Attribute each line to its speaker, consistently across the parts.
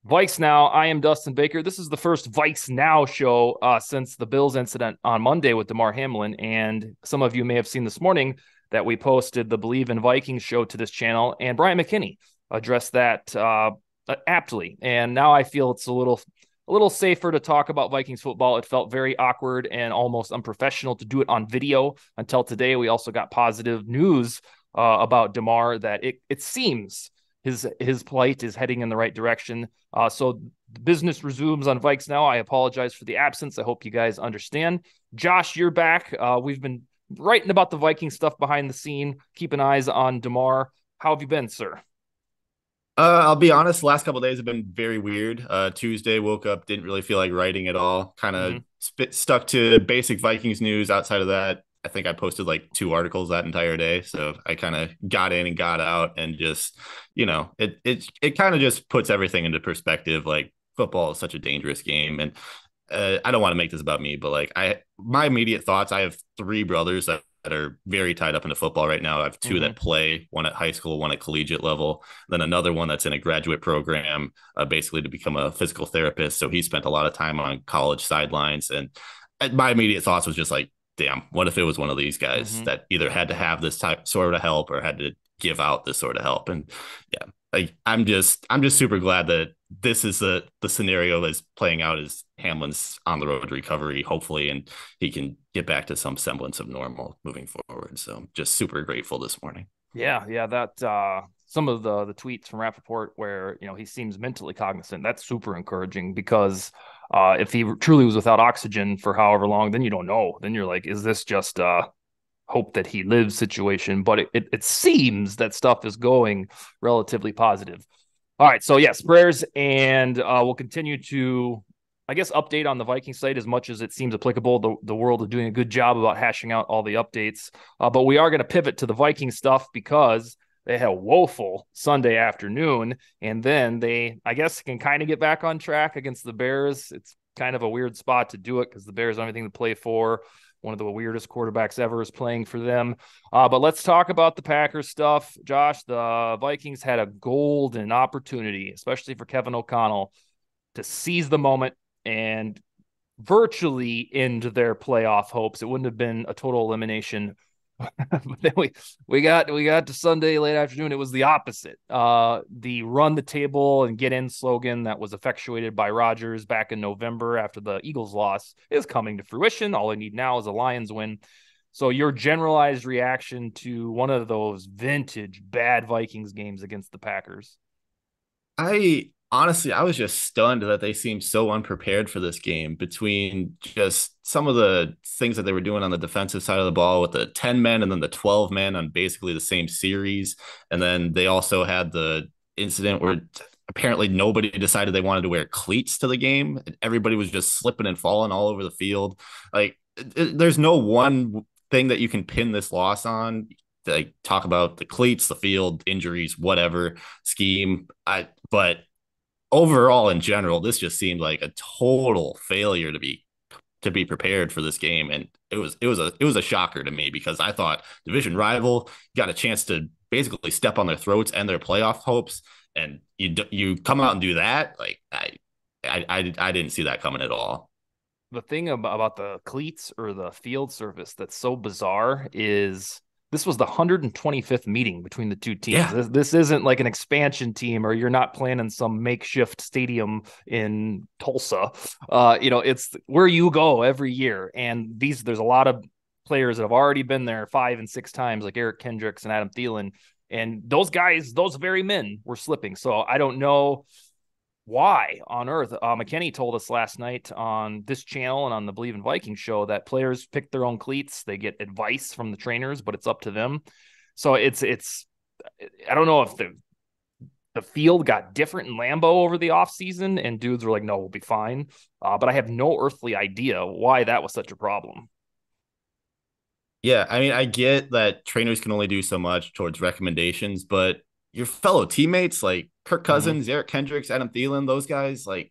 Speaker 1: VikesNow. I am Dustin Baker. This is the first VikesNow show since the Bills incident on Monday with Damar Hamlin. And some of you may have seen this morning that we posted the Believe in Vikings show to this channel, and Brian McKinney addressed that aptly. And now I feel it's a little safer to talk about Vikings football. It felt very awkward and almost unprofessional to do it on video until today. We also got positive news about Damar that it seems his plight is heading in the right direction. So business resumes on Vikes now. I apologize for the absence. I hope you guys understand. Josh, you're back. We've been writing about the Viking stuff behind the scene, keeping eyes on Damar. How have you been, sir?
Speaker 2: I'll be honest, the last couple of days have been very weird. Tuesday, woke up, didn't really feel like writing at all. Kind of
Speaker 1: Mm-hmm.
Speaker 2: stuck to basic Vikings news. Outside of that, I think I posted like 2 articles that entire day. So I kind of got in and got out, and just, it kind of just puts everything into perspective. Like, football is such a dangerous game, and I don't want to make this about me, but like, my immediate thoughts. I have 3 brothers that are very tied up into football right now. I have two
Speaker 1: Mm-hmm.
Speaker 2: that play, one at high school, one at collegiate level, then another one that's in a graduate program, basically to become a physical therapist. So he spent a lot of time on college sidelines, and my immediate thoughts was just like, damn, what if it was one of these guys
Speaker 1: Mm-hmm.
Speaker 2: that either had to have this type sort of help or had to give out this sort of help? And yeah, like, I'm just super glad that this is the scenario that's playing out as Hamlin's on the road to recovery, hopefully, and he can get back to some semblance of normal moving forward. So just super grateful this morning.
Speaker 1: Yeah, that some of the tweets from Rappaport where he seems mentally cognizant. That's super encouraging because if he truly was without oxygen for however long, then you don't know. Then you're like, is this just hope that he lives situation? But it seems that stuff is going relatively positive. All right, so yes, prayers, and we'll continue to, I guess, update on the Viking site as much as it seems applicable. The world is doing a good job about hashing out all the updates, but we are going to pivot to the Viking stuff because they had a woeful Sunday afternoon, and then they, I guess, can kind of get back on track against the Bears. It's kind of a weird spot to do it because the Bears don't have anything to play for. One of the weirdest quarterbacks ever is playing for them. But let's talk about the Packers stuff. Josh, the Vikings had a golden opportunity, especially for Kevin O'Connell, to seize the moment and virtually end their playoff hopes. It wouldn't have been a total elimination. But then we got to Sunday late afternoon. It was the opposite. The run the table and get in slogan that was effectuated by Rodgers back in November after the Eagles loss is coming to fruition. All I need now is a Lions win. So your generalized reaction to one of those vintage bad Vikings games against the Packers?
Speaker 2: I honestly, I was just stunned that they seemed so unprepared for this game, between just some of the things that they were doing on the defensive side of the ball with the 10 men and then the 12 men on basically the same series. And then they also had the incident where apparently nobody decided they wanted to wear cleats to the game. Everybody was just slipping and falling all over the field. Like, there's no one thing that you can pin this loss on. Like, talk about the cleats, the field, injuries, whatever, scheme. But overall, in general, this just seemed like a total failure to be prepared for this game, and it was a shocker to me, because I thought division rival got a chance to basically step on their throats and their playoff hopes, and you come out and do that. Like, I didn't see that coming at all.
Speaker 1: The thing about the cleats or the field service that's so bizarre is this was the 125th meeting between the two teams.
Speaker 2: Yeah,
Speaker 1: This isn't like an expansion team or you're not playing in some makeshift stadium in Tulsa. It's where you go every year. And there's a lot of players that have already been there 5 and 6 times, like Eric Kendricks and Adam Thielen. And those guys, those very men were slipping. So I don't know why on earth. McKinney told us last night on this channel and on the Believe in Vikings show that players pick their own cleats. They get advice from the trainers, but it's up to them. So it's I don't know if the field got different in Lambeau over the offseason and dudes were like, no, we'll be fine. But I have no earthly idea why that was such a problem.
Speaker 2: yeah. I mean, I get that trainers can only do so much towards recommendations, but your fellow teammates like Kirk
Speaker 1: Mm-hmm.
Speaker 2: Cousins, Eric Kendricks, Adam Thielen, those guys, like,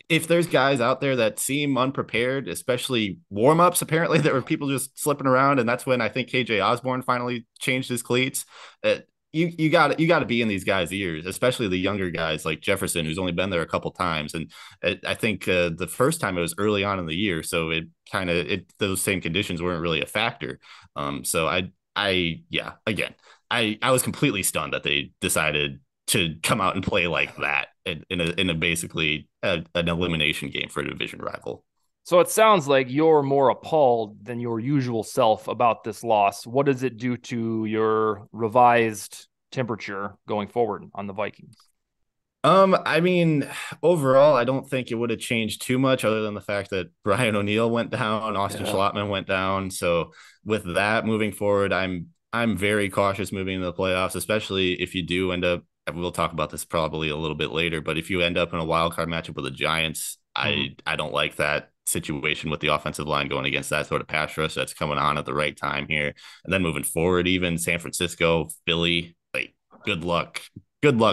Speaker 2: if there's guys out there that seem unprepared, especially warm-ups, apparently there were people just slipping around, and that's when I think KJ Osborne finally changed his cleats. you got to be in these guys' ears, especially the younger guys like Jefferson, who's only been there a couple times, and I think the first time it was early on in the year, so it those same conditions weren't really a factor. So yeah, again, I was completely stunned that they decided to come out and play like that in a basically an elimination game for a division rival.
Speaker 1: So it sounds like you're more appalled than your usual self about this loss. What does it do to your revised temperature going forward on the Vikings?
Speaker 2: I mean, overall, I don't think it would have changed too much other than the fact that Brian O'Neill went down, Austin
Speaker 1: Yeah.
Speaker 2: Schlottman went down. So with that moving forward, I'm very cautious moving into the playoffs, especially if you do end up. We'll talk about this probably a little bit later, but if you end up in a wild card matchup with the Giants,
Speaker 1: Mm-hmm.
Speaker 2: I don't like that situation with the offensive line going against that sort of pass rush that's coming on at the right time here. And then moving forward, even San Francisco, Philly, like good luck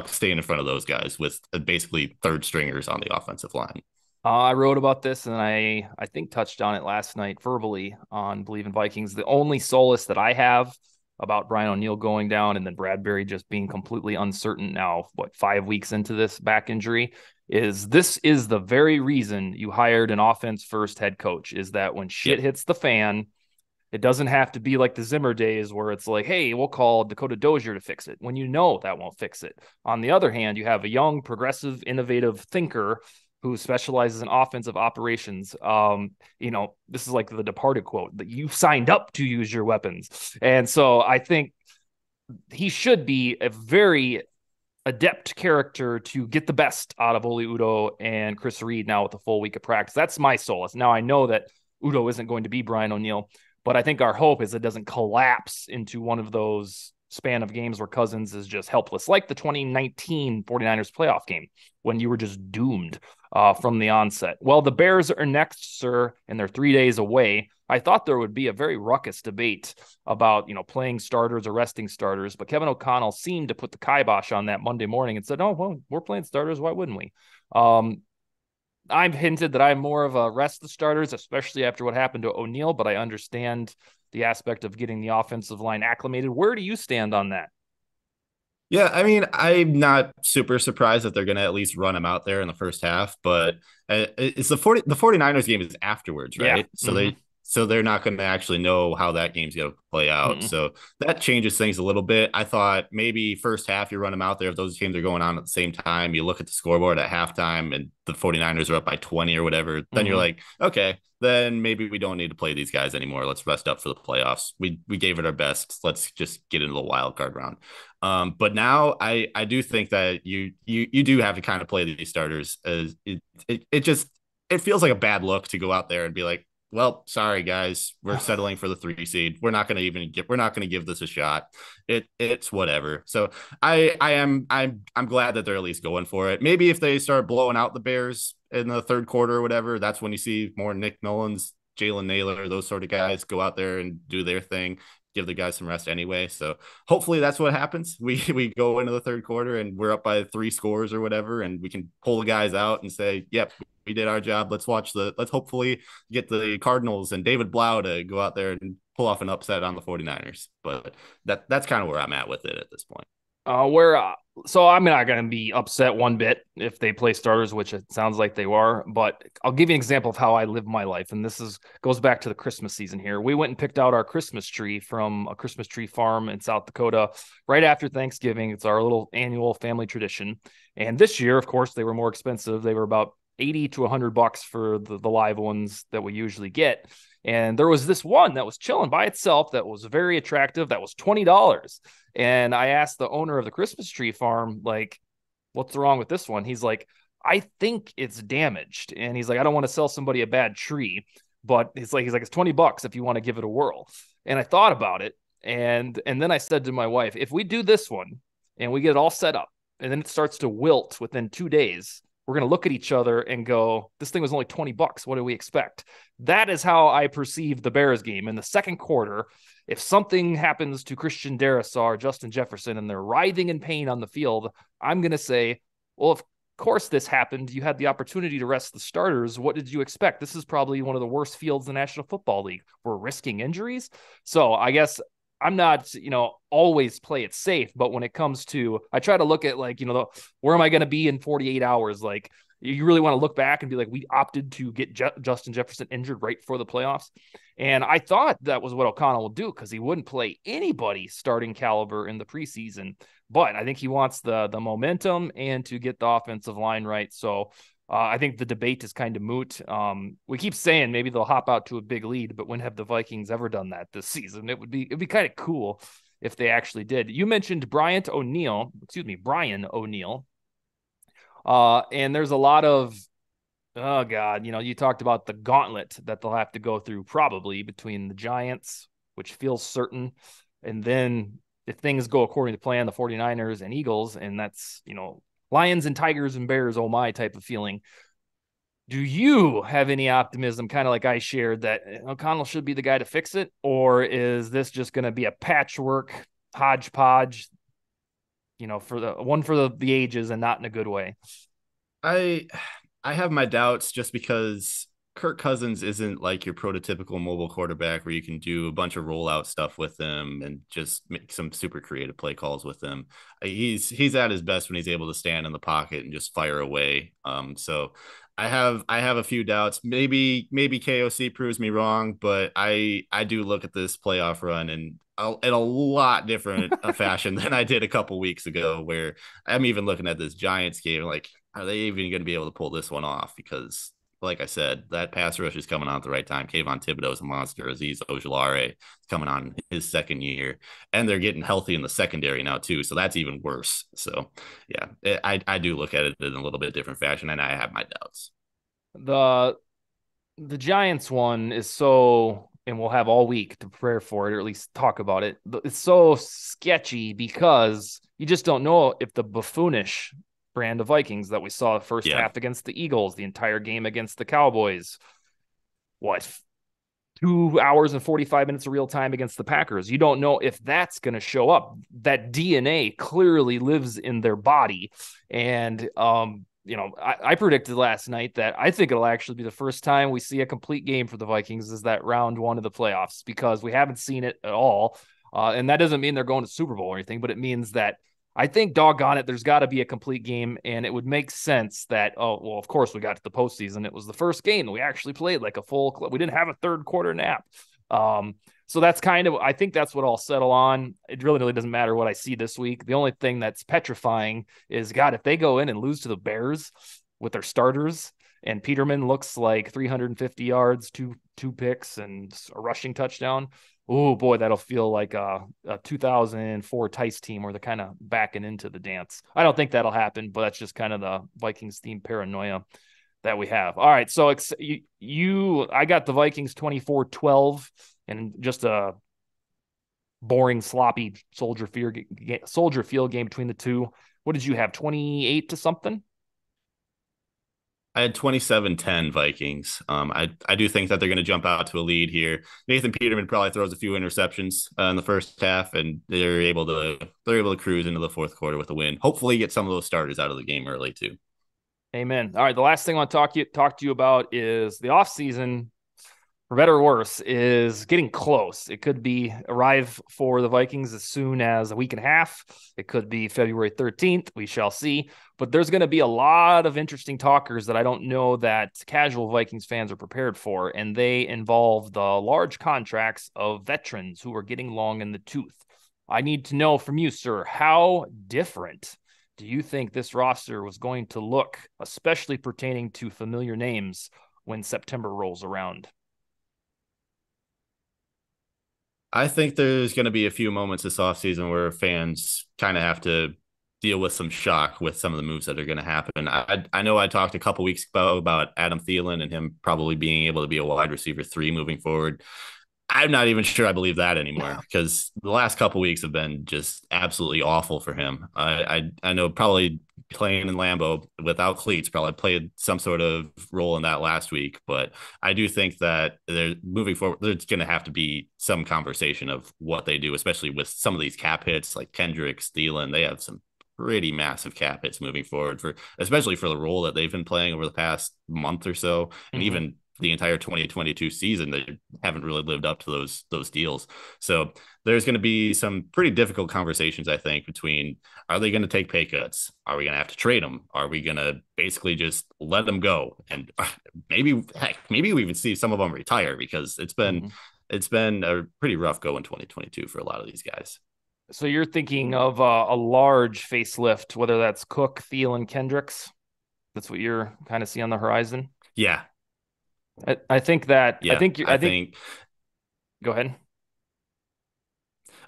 Speaker 2: staying in front of those guys with basically third stringers on the offensive line.
Speaker 1: I wrote about this and I think touched on it last night verbally on Believe in Vikings. The only solace that I have about Brian O'Neill going down and then Bradbury just being completely uncertain now, 5 weeks into this back injury, is this is the very reason you hired an offense first head coach, is that when shit
Speaker 2: Yep.
Speaker 1: hits the fan, it doesn't have to be like the Zimmer days where it's like, hey, we'll call Dakota Dozier to fix it when you know that won't fix it. On the other hand, you have a young, progressive, innovative thinker who specializes in offensive operations. This is like the Departed quote that you signed up to use your weapons. And so I think he should be a very adept character to get the best out of Oli Udo and Chris Reed now with a full week of practice. That's my solace. Now I know that Udo isn't going to be Brian O'Neill, but I think our hope is it doesn't collapse into one of those span of games where Cousins is just helpless, like the 2019 49ers playoff game when you were just doomed from the onset. Well, the Bears are next, sir, and they're 3 days away. I thought there would be a very ruckus debate about, playing starters or resting starters, but Kevin O'Connell seemed to put the kibosh on that Monday morning and said, "Oh, well, we're playing starters. Why wouldn't we?" I've hinted that I'm more of a rest the starters, especially after what happened to O'Neill, but I understand the aspect of getting the offensive line acclimated. Where do you stand on that?
Speaker 2: Yeah, I mean, I'm not super surprised that they're going to at least run him out there in the first half, but it's the 49ers game is afterwards,
Speaker 1: Yeah.
Speaker 2: right? So
Speaker 1: Mm-hmm.
Speaker 2: they're not going to actually know how that game's going to play out.
Speaker 1: Mm-mm.
Speaker 2: So that changes things a little bit. I thought maybe first half you run them out there if those games are going on at the same time. You look at the scoreboard at halftime and the 49ers are up by 20 or whatever, then you're
Speaker 1: Mm-hmm.
Speaker 2: like, okay, then maybe we don't need to play these guys anymore. Let's rest up for the playoffs. We gave it our best. Let's just get into the wild card round. But now I do think that you do have to kind of play these starters as it just it feels like a bad look to go out there and be like, well, sorry guys, we're settling for the 3 seed. We're not going to give this a shot. It's whatever. So I'm glad that they're at least going for it. Maybe if they start blowing out the Bears in the third quarter or whatever, that's when you see more Nick Mullins, Jalen Naylor, those sort of guys go out there and do their thing, give the guys some rest anyway. So hopefully that's what happens. We go into the third quarter and we're up by 3 scores or whatever, and we can pull the guys out and say, "Yep, we did our job. Let's hopefully get the Cardinals and David Blau to go out there and pull off an upset on the 49ers." But that's kind of where I'm at with it at this point.
Speaker 1: Where so I'm not going to be upset one bit if they play starters, which it sounds like they are. But I'll give you an example of how I live my life, and this is goes back to the Christmas season here. We went and picked out our Christmas tree from a Christmas tree farm in South Dakota right after Thanksgiving. It's our little annual family tradition, and this year, of course, they were more expensive. They were about 80 to $100 for the live ones that we usually get. And there was this one that was chilling by itself that was very attractive. That was $20. And I asked the owner of the Christmas tree farm, like, what's wrong with this one? He's like, I think it's damaged. And he's like, I don't want to sell somebody a bad tree, but he's like, it's $20 if you want to give it a whirl. And I thought about it. And then I said to my wife, if we do this one and we get it all set up and then it starts to wilt within 2 days, we're going to look at each other and go, this thing was only $20. What do we expect? That is how I perceive the Bears game in the second quarter. If something happens to Christian Darrisaw or Justin Jefferson and they're writhing in pain on the field, I'm going to say, well, of course this happened. You had the opportunity to rest the starters. What did you expect? This is probably one of the worst fields in the National Football League. We're risking injuries. So I guess I'm not, always play it safe, but when it comes to, I try to look at like, where am I going to be in 48 hours? Like, you really want to look back and be like, we opted to get Justin Jefferson injured right before the playoffs. And I thought that was what O'Connell would do because he wouldn't play anybody starting caliber in the preseason. But I think he wants the momentum and to get the offensive line right. So I think the debate is kind of moot. We keep saying maybe they'll hop out to a big lead, but when have the Vikings ever done that this season? It'd be kind of cool if they actually did. You mentioned Brian O'Neill. And there's a lot of, oh God, you talked about the gauntlet that they'll have to go through probably between the Giants, which feels certain, and then if things go according to plan, the 49ers and Eagles, and that's, Lions and Tigers and Bears, oh my type of feeling. Do you have any optimism, kind of like I shared, that O'Connell should be the guy to fix it? Or is this just going to be a patchwork hodgepodge, for the ages and not in a good way?
Speaker 2: I I have my doubts just because Kirk Cousins isn't like your prototypical mobile quarterback where you can do a bunch of rollout stuff with him and just make some super creative play calls with him. He's at his best when he's able to stand in the pocket and just fire away. So I have a few doubts. Maybe KOC proves me wrong, but I do look at this playoff run and in a lot different fashion than I did a couple weeks ago, where I'm even looking at this Giants game like, are they even going to be able to pull this one off? Because, like I said, that pass rush is coming on at the right time. Kayvon Thibodeau is a monster. Azeez Ojulari is coming on his second year, and they're getting healthy in the secondary now too. So that's even worse. So yeah, I do look at it in a little bit different fashion, and I have my doubts.
Speaker 1: The the Giants one is so, and we'll have all week to prepare for it, or at least talk about it. It's so sketchy because you just don't know if the buffoonish brand of Vikings that we saw the first
Speaker 2: Yeah,
Speaker 1: half against the Eagles, the entire game against the Cowboys, what, 2 hours and 45 minutes of real time against the Packers. You don't know if that's going to show up. That DNA clearly lives in their body. And, I predicted last night that I think it'll actually be the first time we see a complete game for the Vikings is that round one of the playoffs because we haven't seen it at all. And that doesn't mean they're going to Super Bowl or anything, but it means that I think, doggone it, there's got to be a complete game, and it would make sense that, oh, well, of course, we got to the postseason. It was the first game that we actually played like a full club. We didn't have a third quarter nap. So that's kind of, I think that's what I'll settle on. It really doesn't matter what I see this week. The only thing that's petrifying is, God, if they go in and lose to the Bears with their starters, and Peterman looks like 350 yards, two picks, and a rushing touchdown. Oh boy, that'll feel like a 2004 Tice team where they're kind of backing into the dance. I don't think that'll happen, but that's just kind of the Vikings theme paranoia that we have. All right, so I got the Vikings 24-12 and just a boring, sloppy Soldier Field game between the two. What did you have? 28 to something?
Speaker 2: I had 27-10 Vikings. I do think that they're going to jump out to a lead here. Nathan Peterman probably throws a few interceptions in the first half, and they're able to cruise into the fourth quarter with a win. Hopefully, get some of those starters out of the game early too.
Speaker 1: Amen. All right, the last thing I want to talk to you about is the offseason, for better or worse, is getting close. It could be arrive for the Vikings as soon as a week and a half. It could be February 13th. We shall see. But there's going to be a lot of interesting talkers that I don't know that casual Vikings fans are prepared for, and they involve the large contracts of veterans who are getting long in the tooth. I need to know from you, sir, how different do you think this roster was going to look, especially pertaining to familiar names, when September rolls around?
Speaker 2: I think there's going to be a few moments this offseason where fans kind of have to deal with some shock with some of the moves that are going to happen. I know I talked a couple weeks ago about Adam Thielen and him probably being able to be a wide receiver 3 moving forward. I'm not even sure I believe that anymore because the last couple weeks have been just absolutely awful for him. I know probably playing in Lambeau without cleats probably played some sort of role in that last week, but I do think that they're moving forward. There's going to have to be some conversation of what they do, especially with some of these cap hits like Kendricks, Thielen. They have some pretty massive cap hits moving forward especially for the role that they've been playing over the past month or so, and
Speaker 1: Mm-hmm.
Speaker 2: even the entire 2022 season that haven't really lived up to those deals. So there's going to be some pretty difficult conversations, I think, between are they going to take pay cuts? Are we going to have to trade them? Are we going to basically just let them go? And maybe we even see some of them retire because
Speaker 1: Mhm.
Speaker 2: it's been a pretty rough go in 2022 for a lot of these guys.
Speaker 1: So you're thinking of a large facelift, whether that's Cook, Thielen, Kendricks. That's what you're kind of see on the horizon.
Speaker 2: Yeah,
Speaker 1: I think that
Speaker 2: yeah,
Speaker 1: I think go ahead.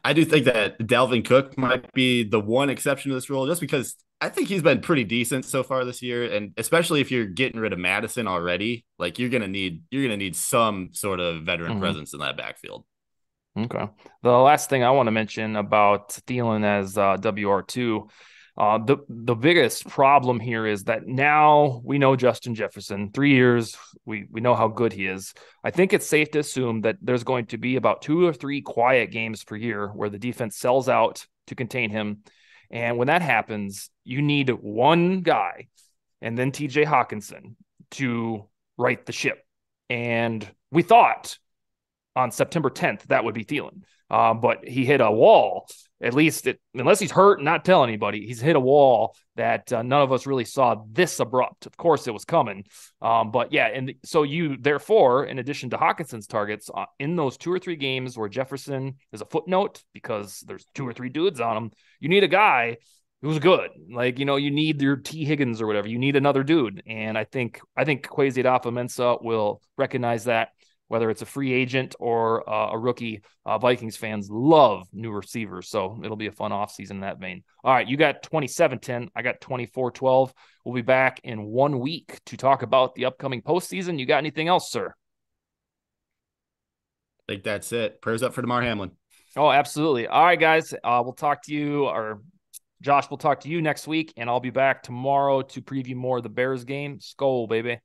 Speaker 2: I do think that Dalvin Cook might be the one exception to this rule, just because I think he's been pretty decent so far this year, and especially if you're getting rid of Madison already, like you're gonna need some sort of veteran
Speaker 1: Mm-hmm.
Speaker 2: presence in that backfield.
Speaker 1: Okay. The last thing I want to mention about Thielen as WR2, the biggest problem here is that now we know Justin Jefferson. 3 years, we know how good he is. I think it's safe to assume that there's going to be about 2 or 3 quiet games per year where the defense sells out to contain him. And when that happens, you need one guy and then TJ Hawkinson to right the ship. And we thought on September 10th, that would be Thielen. But he hit a wall. At least, unless he's hurt and not tell anybody, he's hit a wall that none of us really saw this abrupt. Of course, it was coming. But yeah, and so you, therefore, in addition to Hawkinson's targets, in those 2 or 3 games where Jefferson is a footnote because there's 2 or 3 dudes on him, you need a guy who's good. Like, you need your T. Higgins or whatever. You need another dude. And I think Kwesi Adofo-Mensah will recognize that, whether it's a free agent or a rookie. Vikings fans love new receivers, so it'll be a fun offseason in that vein. All right, you got 27-10. I got 24-12. We'll be back in 1 week to talk about the upcoming postseason. You got anything else, sir?
Speaker 2: I think that's it. Prayers up for Damar Hamlin.
Speaker 1: Oh, absolutely. All right, guys. We'll talk to you, or Josh will talk to you next week, and I'll be back tomorrow to preview more of the Bears game. Skol, baby.